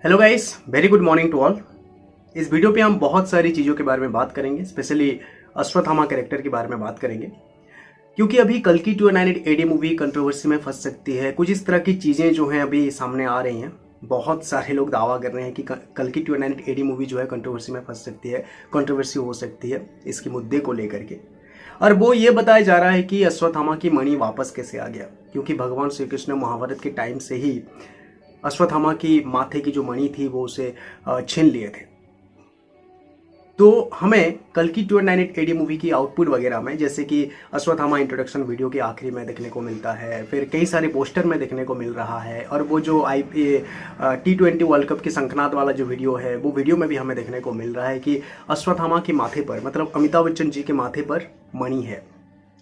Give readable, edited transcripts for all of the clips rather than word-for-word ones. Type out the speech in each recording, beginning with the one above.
Hello guys, very good morning to all. इस video पे हम बहुत सारी चीज़ों के बारे में बात करेंगे, स्पेशली अश्वत्थामा कैरेक्टर के बारे में बात करेंगे, क्योंकि अभी कल्कि 298 एडी मूवी कंट्रोवर्सी में फंस सकती है। कुछ इस तरह की चीज़ें जो हैं अभी सामने आ रही हैं। बहुत सारे लोग दावा कर रहे हैं कि कल्कि 298 एडी मूवी जो है कंट्रोवर्सी में फंस सकती है, कंट्रोवर्सी हो सकती है इसके मुद्दे को लेकर के। और वो ये बताया जा रहा है कि अश्वत्थामा की मणि वापस कैसे आ गया, क्योंकि भगवान श्री कृष्ण महाभारत के टाइम से ही अश्वत्थामा की माथे की जो मणि थी वो उसे छीन लिए थे। तो हमें कल्कि 298 एडी मूवी की आउटपुट वगैरह में, जैसे कि अश्वत्थामा इंट्रोडक्शन वीडियो के आखिरी में देखने को मिलता है, फिर कई सारे पोस्टर में देखने को मिल रहा है, और वो जो T20 वर्ल्ड कप की शंखनाद वाला जो वीडियो है वो वीडियो में भी हमें देखने को मिल रहा है कि अश्वत्थामा के माथे पर, मतलब अमिताभ बच्चन जी के माथे पर मणि है।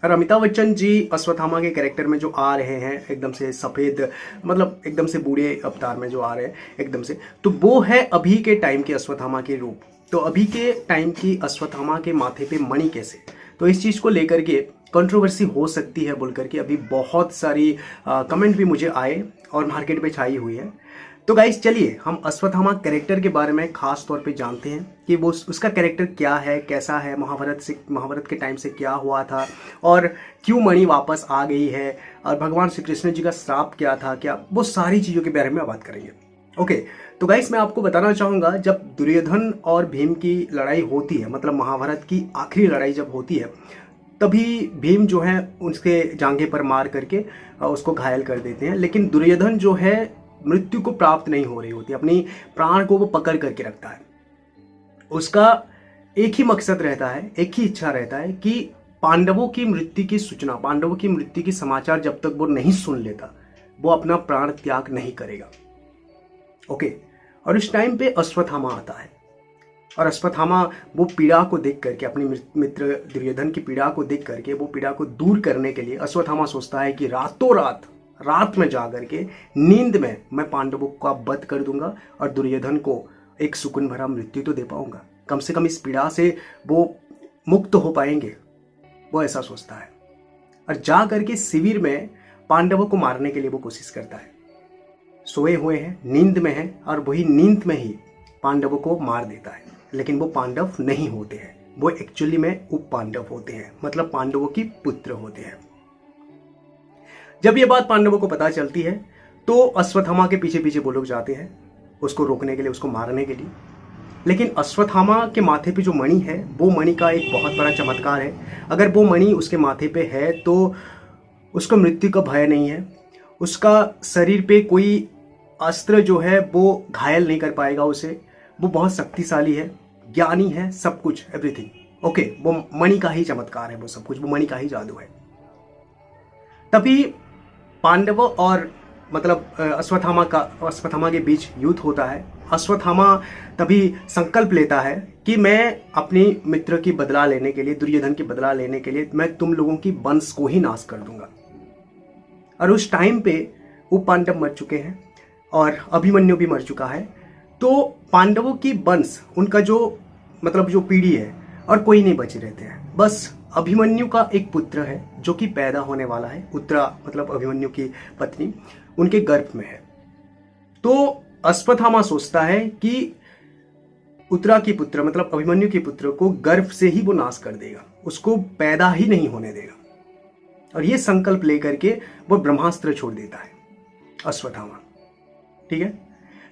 और अमिताभ बच्चन जी अश्वत्थामा के कैरेक्टर में जो आ रहे हैं एकदम से सफ़ेद, मतलब एकदम से बूढ़े अवतार में जो आ रहे हैं एकदम से, तो वो है अभी के टाइम के अश्वत्थामा के रूप। तो अभी के टाइम की अश्वत्थामा के माथे पे मणि कैसे, तो इस चीज़ को लेकर के कंट्रोवर्सी हो सकती है बोल करके अभी बहुत सारी कमेंट भी मुझे आए और मार्केट पे छाई हुई है। तो गाइस चलिए हम अश्वत्थामा कैरेक्टर के बारे में खास तौर पे जानते हैं कि वो उसका कैरेक्टर क्या है, कैसा है, महाभारत के टाइम से क्या हुआ था और क्यों मणि वापस आ गई है, और भगवान श्री कृष्ण जी का श्राप क्या था, क्या वो सारी चीज़ों के बारे में बात करेंगे। ओके, तो गाइस मैं आपको बताना चाहूँगा, जब दुर्योधन और भीम की लड़ाई होती है, मतलब महाभारत की आखिरी लड़ाई जब होती है, तभी भीम जो है उसके जांघे पर मार करके उसको घायल कर देते हैं। लेकिन दुर्योधन जो है मृत्यु को प्राप्त नहीं हो रही होती, अपनी प्राण को वो पकड़ करके रखता है। उसका एक ही मकसद रहता है, एक ही इच्छा रहता है कि पांडवों की मृत्यु की सूचना, पांडवों की मृत्यु की समाचार जब तक वो नहीं सुन लेता वो अपना प्राण त्याग नहीं करेगा। ओके, और इस टाइम पे अश्वत्थामा आता है, और अश्वत्थामा वो पीड़ा को देख करके, अपने मित्र दुर्योधन की पीड़ा को देख करके, वो पीड़ा को दूर करने के लिए अश्वत्थामा सोचता है कि रातों रात में जा करके नींद में मैं पांडवों का वध कर दूंगा और दुर्योधन को एक सुकून भरा मृत्यु तो दे पाऊंगा, कम से कम इस पीड़ा से वो मुक्त हो पाएंगे, वो ऐसा सोचता है। और जा करके शिविर में पांडवों को मारने के लिए वो कोशिश करता है। सोए हुए हैं, नींद में है, और वही नींद में ही पांडवों को मार देता है। लेकिन वो पांडव नहीं होते हैं, वो एक्चुअली में उप पांडव होते हैं, मतलब पांडवों की पुत्र होते हैं। जब ये बात पांडवों को पता चलती है तो अश्वत्थामा के पीछे पीछे वो लोग जाते हैं उसको रोकने के लिए, उसको मारने के लिए। लेकिन अश्वत्थामा के माथे पे जो मणि है वो मणि का एक बहुत बड़ा चमत्कार है। अगर वो मणि उसके माथे पे है तो उसको मृत्यु का भय नहीं है, उसका शरीर पे कोई अस्त्र जो है वो घायल नहीं कर पाएगा उसे। वो बहुत शक्तिशाली है, ज्ञानी है, सब कुछ, एवरीथिंग। ओके, वो मणि का ही चमत्कार है, वो सब कुछ, वो मणि का ही जादू है। तभी पांडवों और मतलब अश्वत्थामा के बीच युद्ध होता है। अश्वत्थामा तभी संकल्प लेता है कि मैं अपनी मित्र की बदला लेने के लिए, दुर्योधन की बदला लेने के लिए, मैं तुम लोगों की वंश को ही नाश कर दूंगा। और उस टाइम पे वो पांडव मर चुके हैं और अभिमन्यु भी मर चुका है। तो पांडवों की वंश, उनका जो मतलब जो पीढ़ी है, और कोई नहीं बचे रहते हैं। बस अभिमन्यु का एक पुत्र है जो कि पैदा होने वाला है, उत्तरा मतलब अभिमन्यु की पत्नी, उनके गर्भ में है। तो अश्वत्थामा सोचता है कि उत्तरा की पुत्र मतलब अभिमन्यु के पुत्र को गर्भ से ही वो नाश कर देगा, उसको पैदा ही नहीं होने देगा। और ये संकल्प लेकर के वो ब्रह्मास्त्र छोड़ देता है अश्वत्थामा। ठीक है,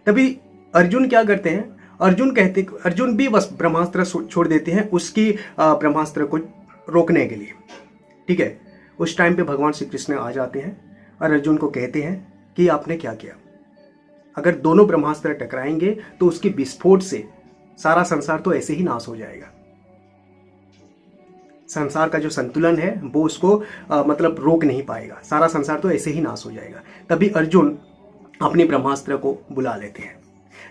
तभी अर्जुन क्या करते हैं, अर्जुन भी बस ब्रह्मास्त्र छोड़ देते हैं उसकी ब्रह्मास्त्र को रोकने के लिए। ठीक है, उस टाइम पे भगवान श्री कृष्ण आ जाते हैं और अर्जुन को कहते हैं कि आपने क्या किया। अगर दोनों ब्रह्मास्त्र टकराएंगे तो उसके विस्फोट से सारा संसार तो ऐसे ही नाश हो जाएगा। संसार का जो संतुलन है वो उसको मतलब रोक नहीं पाएगा, सारा संसार तो ऐसे ही नाश हो जाएगा। तभी अर्जुन अपने ब्रह्मास्त्र को बुला लेते हैं।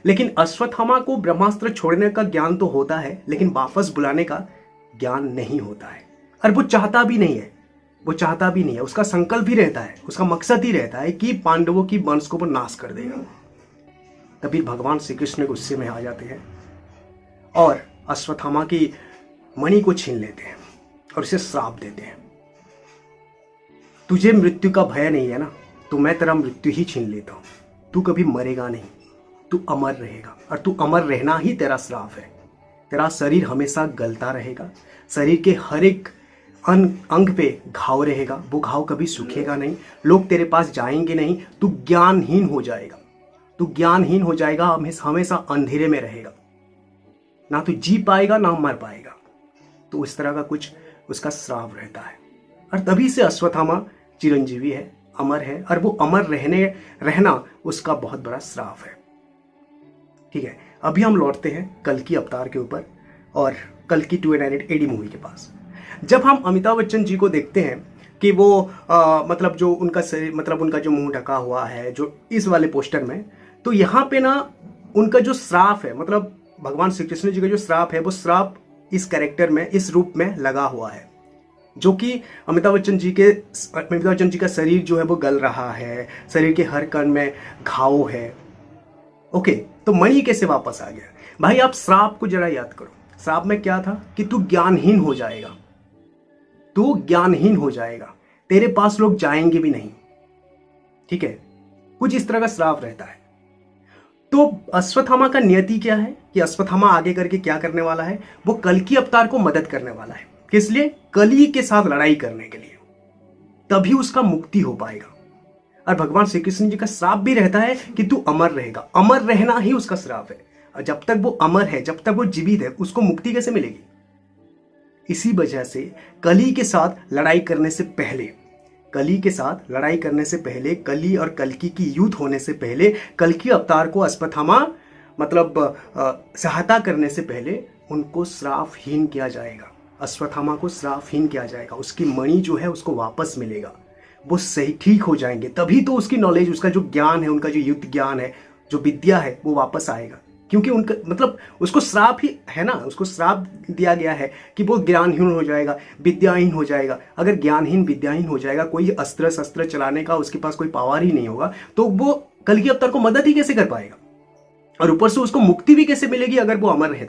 लेकिन अश्वत्थामा को ब्रह्मास्त्र छोड़ने का ज्ञान तो होता है, लेकिन वापस बुलाने का ज्ञान नहीं होता है। और वो चाहता भी नहीं है, उसका संकल्प ही रहता है, उसका मकसद ही रहता है कि पांडवों की वंश को वो नाश कर देगा। तभी भगवान श्री कृष्ण गुस्से में आ जाते हैं और अश्वत्थामा की मणि को छीन लेते हैं और उसे श्राप देते हैं। तुझे मृत्यु का भय नहीं है ना, तो मैं तेरा मृत्यु ही छीन लेता हूं, तू कभी मरेगा नहीं, तू अमर रहेगा और तू अमर रहना ही तेरा श्राप है। तेरा शरीर हमेशा गलता रहेगा, शरीर के हर एक अंग पे घाव रहेगा, वो घाव कभी सूखेगा नहीं, लोग तेरे पास जाएंगे नहीं, तू ज्ञानहीन हो जाएगा, तू ज्ञानहीन हो जाएगा, हमेशा अंधेरे में रहेगा, ना तू जी पाएगा ना मर पाएगा। तो इस तरह का कुछ उसका श्राप रहता है। और तभी से अश्वत्थामा चिरंजीवी है, अमर है, और वो अमर रहना उसका बहुत बड़ा श्राप है। ठीक है, अभी हम लौटते हैं कल्कि अवतार के ऊपर और कल्कि 2898 AD मूवी के पास। जब हम अमिताभ बच्चन जी को देखते हैं कि वो मतलब जो उनका मतलब उनका जो मुंह ढका हुआ है जो इस वाले पोस्टर में, तो यहाँ पे ना उनका जो श्राप है, मतलब भगवान श्री कृष्ण जी का जो श्राप है, वो श्राप इस कैरेक्टर में, इस रूप में लगा हुआ है, जो कि अमिताभ बच्चन जी का शरीर जो है वो गल रहा है, शरीर के हर कण में घाव है। ओके, तो मणि कैसे वापस आ गया? भाई आप श्राप को जरा याद करो। श्राप में क्या था कि तू ज्ञानहीन हो जाएगा, तू ज्ञानहीन हो जाएगा, तेरे पास लोग जाएंगे भी नहीं। ठीक है, कुछ इस तरह का श्राप रहता है। तो अश्वत्थामा का नियति क्या है कि अश्वत्थामा आगे करके क्या करने वाला है? वो कल्कि अवतार को मदद करने वाला है। किस लिए? कली के साथ लड़ाई करने के लिए, तभी उसका मुक्ति हो पाएगा। और भगवान श्री कृष्ण जी का श्राप भी रहता है कि तू अमर रहेगा, अमर रहना ही उसका श्राप है। और जब तक वो अमर है, जब तक वो जीवित है, उसको मुक्ति कैसे मिलेगी? इसी वजह से कली के साथ लड़ाई करने से पहले, कली और कल्कि की युद्ध होने से पहले, कल्कि अवतार को अश्वत्थामा मतलब सहायता करने से पहले उनको श्रापहीन किया जाएगा। अश्वत्थामा को श्रापहीन किया जाएगा, उसकी मणि जो है उसको वापस मिलेगा, वो सही ठीक हो जाएंगे, तभी तो उसकी नॉलेज, उसका जो ज्ञान है, उनका जो युद्ध ज्ञान है, जो विद्या है, वो वापस आएगा। क्योंकि उनका मतलब उसको श्राप ही है ना, उसको श्राप दिया गया है कि वो ज्ञानहीन हो जाएगा, विद्याहीन हो जाएगा। अगर ज्ञानहीन विद्याहीन हो जाएगा, कोई अस्त्र शस्त्र चलाने का उसके पास कोई पावर ही नहीं होगा, तो वो कल्कि अवतार को मदद ही कैसे कर पाएगा? और ऊपर से उसको मुक्ति भी कैसे मिलेगी अगर वो अमर है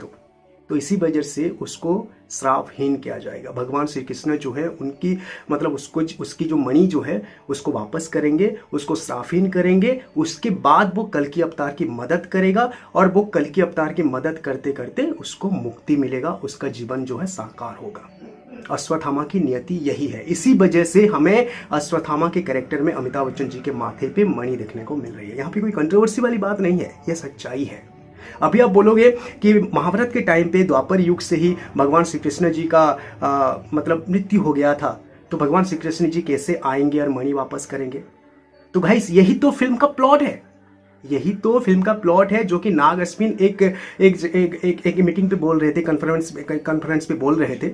तो इसी वजह से उसको श्रापहीन किया जाएगा। भगवान श्री कृष्ण जो है उनकी मतलब उसकी जो मणि जो है उसको वापस करेंगे, उसको श्रापहीन करेंगे, उसके बाद वो कल्कि अवतार की मदद करेगा, और वो कल्कि अवतार की मदद करते करते उसको मुक्ति मिलेगा, उसका जीवन जो है साकार होगा। अश्वत्थामा की नियति यही है। इसी वजह से हमें अश्वत्थामा के कैरेक्टर में अमिताभ बच्चन जी के माथे पे मणि देखने को मिल रही है। यहाँ पे कोई कंट्रोवर्सी वाली बात नहीं है, यह सच्चाई है। अभी आप बोलोगे कि महाभारत के टाइम पे द्वापर युग से ही भगवान श्री कृष्ण जी का मतलब मृत्यु हो गया था, तो भगवान श्री कृष्ण जी कैसे आएंगे और मणि वापस करेंगे? तो भाई यही तो फिल्म का प्लॉट है, यही तो फिल्म का प्लॉट है, जो कि नाग अश्विन एक मीटिंग पे बोल रहे थे, कॉन्फ्रेंस पे बोल रहे थे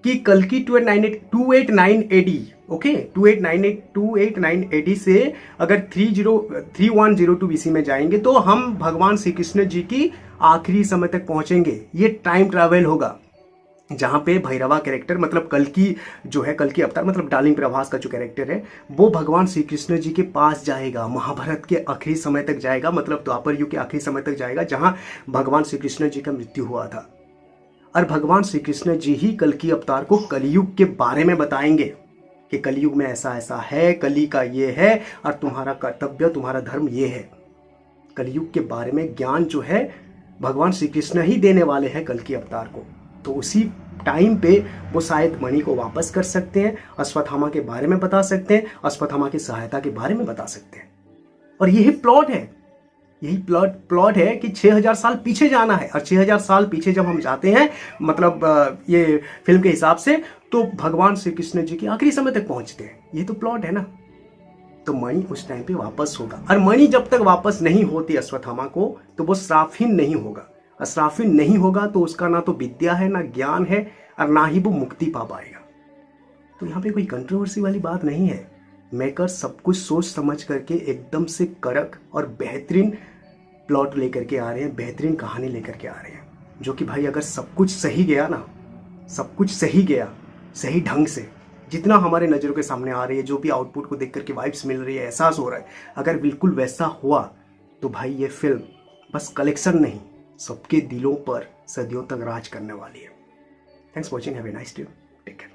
कि कल्कि 2898 AD, ओके, 2898 AD से अगर 3102 BC में जाएंगे तो हम भगवान श्री कृष्ण जी की आखिरी समय तक पहुंचेंगे। ये टाइम ट्रैवल होगा, जहां पे भैरवा कैरेक्टर मतलब कल्कि जो है, कल्कि अवतार मतलब डार्लिंग प्रभास का जो कैरेक्टर है, वो भगवान श्री कृष्ण जी के पास जाएगा, महाभारत के आखिरी समय तक जाएगा, मतलब द्वापर युग के आखिरी समय तक जाएगा, जहां भगवान श्री कृष्ण जी का मृत्यु हुआ था। और भगवान श्री कृष्ण जी ही कल्कि अवतार को कलयुग के बारे में बताएंगे कि कलयुग में ऐसा ऐसा है, कली का ये है, और तुम्हारा कर्तव्य, तुम्हारा धर्म ये है। कलयुग के बारे में ज्ञान जो है भगवान श्री कृष्ण ही देने वाले हैं कल्कि अवतार को। तो उसी टाइम पे वो शायद मणि को वापस कर सकते हैं, अश्वत्थामा के बारे में बता सकते हैं, अश्वत्थामा की सहायता के बारे में बता सकते हैं। और यही प्लॉट है, यही प्लॉट है कि 6000 साल पीछे जाना है। और 6000 साल पीछे जब हम जाते हैं, मतलब ये फिल्म के हिसाब से, तो भगवान श्री कृष्ण जी के आखिरी समय तक पहुंचते हैं। ये तो प्लॉट है ना। तो मणि उस टाइम पे वापस होगा, और मणि जब तक वापस नहीं होती अश्वत्थामा को, तो वो श्रापहीन नहीं होगा। और श्रापहीन नहीं होगा तो उसका ना तो विद्या है, ना ज्ञान है, और ना ही वो मुक्ति पा पाएगा। तो यहाँ पे कोई कंट्रोवर्सी वाली बात नहीं है। मेकर सब कुछ सोच समझ करके एकदम से कड़क और बेहतरीन प्लॉट लेकर के आ रहे हैं, बेहतरीन कहानी लेकर के आ रहे हैं, जो कि भाई अगर सब कुछ सही गया ना, सब कुछ सही गया सही ढंग से, जितना हमारे नज़रों के सामने आ रही है, जो भी आउटपुट को देख करके वाइब्स मिल रही है, एहसास हो रहा है, अगर बिल्कुल वैसा हुआ तो भाई ये फिल्म बस कलेक्शन नहीं, सबके दिलों पर सदियों तक राज करने वाली है। Thanks for watching, have a nice day, take care.